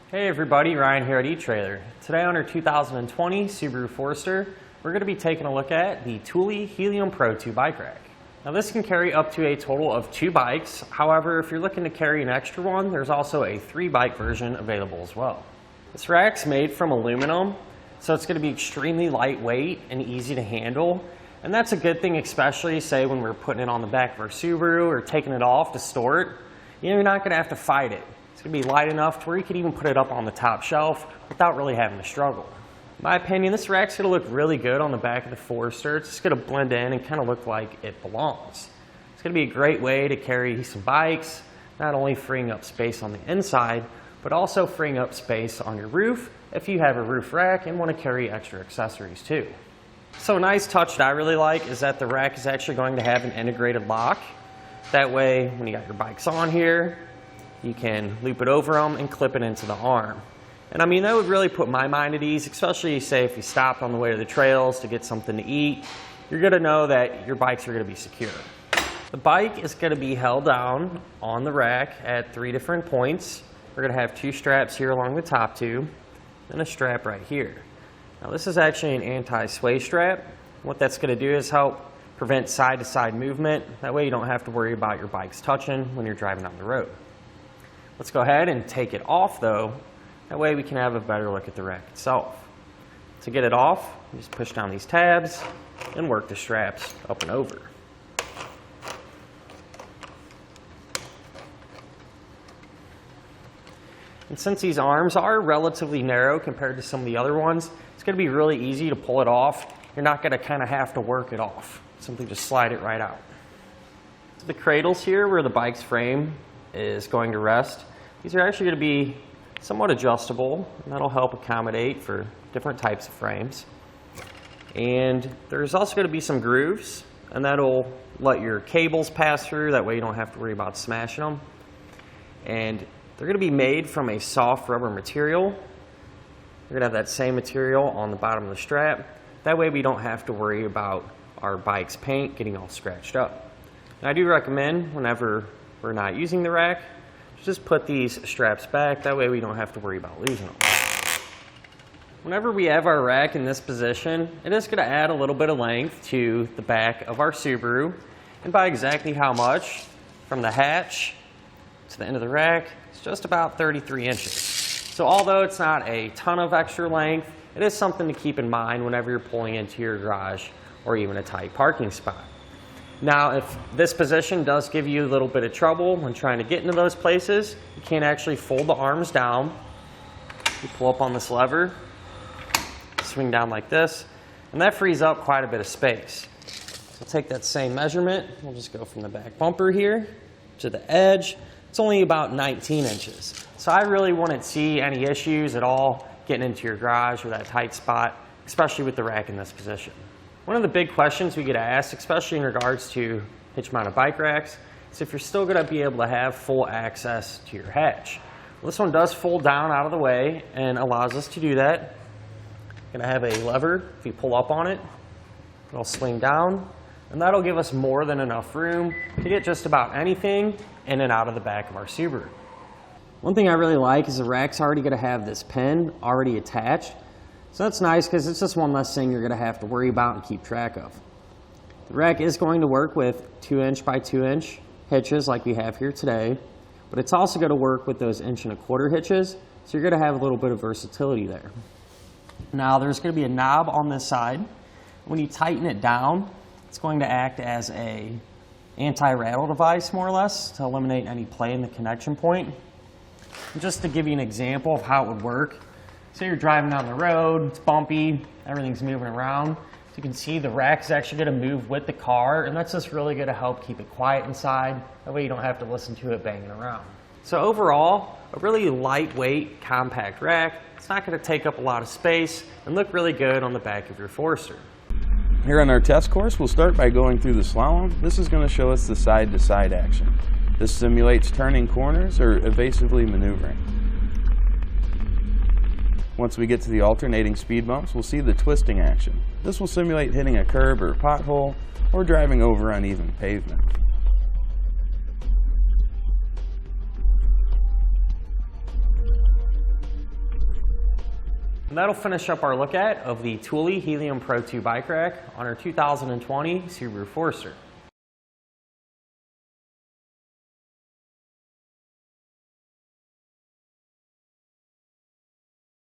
Hey everybody, Ryan here at eTrailer. Today on our 2020 Subaru Forester, we're going to be taking a look at the Thule Helium Pro 2 bike rack. Now this can carry up to a total of 2 bikes. However, if you're looking to carry an extra one, there's also a 3-bike version available as well. This rack's made from aluminum, so it's going to be extremely lightweight and easy to handle. And that's a good thing, especially say when we're putting it on the back of our Subaru or taking it off to store it. You're not going to have to fight it. It's going to be light enough to where you could even put it up on the top shelf without really having to struggle. In my opinion, this rack's going to look really good on the back of the Forester. It's just going to blend in and kind of look like it belongs. It's going to be a great way to carry some bikes, not only freeing up space on the inside, but also freeing up space on your roof if you have a roof rack and want to carry extra accessories too. So a nice touch that I really like is that the rack is actually going to have an integrated lock. That way, when you got your bikes on here, you can loop it over them and clip it into the arm. And I mean, that would really put my mind at ease, especially say if you stopped on the way to the trails to get something to eat, you're going to know that your bikes are going to be secure. The bike is going to be held down on the rack at 3 different points. We're going to have 2 straps here along the top tube and a strap right here. Now this is actually an anti-sway strap. What that's going to do is help prevent side-to-side movement. That way you don't have to worry about your bikes touching when you're driving down the road. Let's go ahead and take it off though. That way we can have a better look at the rack itself. To get it off, you just push down these tabs and work the straps up and over. And since these arms are relatively narrow compared to some of the other ones, it's going to be really easy to pull it off. You're not going to kind of have to work it off. Simply just slide it right out. So the cradles here where the bike's frame is going to rest, these are actually going to be somewhat adjustable, and that'll help accommodate for different types of frames. And there's also going to be some grooves, and that'll let your cables pass through. That way you don't have to worry about smashing them. And they're going to be made from a soft rubber material. You're going to have that same material on the bottom of the strap. That way we don't have to worry about our bike's paint getting all scratched up. And I do recommend whenever we're not using the rack, just put these straps back. That way we don't have to worry about losing them. Whenever we have our rack in this position, it is going to add a little bit of length to the back of our Subaru. And by exactly how much, from the hatch to the end of the rack, it's just about 33 inches. So although it's not a ton of extra length, it is something to keep in mind whenever you're pulling into your garage or even a tight parking spot. Now, if this position does give you a little bit of trouble when trying to get into those places, you can actually fold the arms down. You pull up on this lever, swing down like this, and that frees up quite a bit of space. So take that same measurement. We'll just go from the back bumper here to the edge. It's only about 19 inches. So I really wouldn't see any issues at all getting into your garage or that tight spot, especially with the rack in this position. One of the big questions we get asked, especially in regards to hitch-mounted bike racks, is if you're still going to be able to have full access to your hatch. Well, this one does fold down out of the way and allows us to do that. You're going to have a lever. If you pull up on it, it'll swing down, and that'll give us more than enough room to get just about anything in and out of the back of our Subaru. One thing I really like is the rack's already going to have this pin already attached. So that's nice because it's just one less thing you're going to have to worry about and keep track of. The rack is going to work with 2-inch by 2-inch hitches like we have here today, but it's also going to work with those 1.25-inch hitches, so you're going to have a little bit of versatility there. Now there's going to be a knob on this side. When you tighten it down, it's going to act as a anti-rattle device more or less to eliminate any play in the connection point. And just to give you an example of how it would work, say you're driving down the road, it's bumpy, everything's moving around. So you can see the rack is actually going to move with the car, and that's just really going to help keep it quiet inside. That way you don't have to listen to it banging around. So overall, a really lightweight, compact rack. It's not going to take up a lot of space and look really good on the back of your Forester. Here on our test course, we'll start by going through the slalom. This is going to show us the side-to-side action. This simulates turning corners or evasively maneuvering. Once we get to the alternating speed bumps, we'll see the twisting action. This will simulate hitting a curb or pothole or driving over uneven pavement. And that'll finish up our look at of the Thule Helium Pro 2 bike rack on our 2020 Subaru Forester.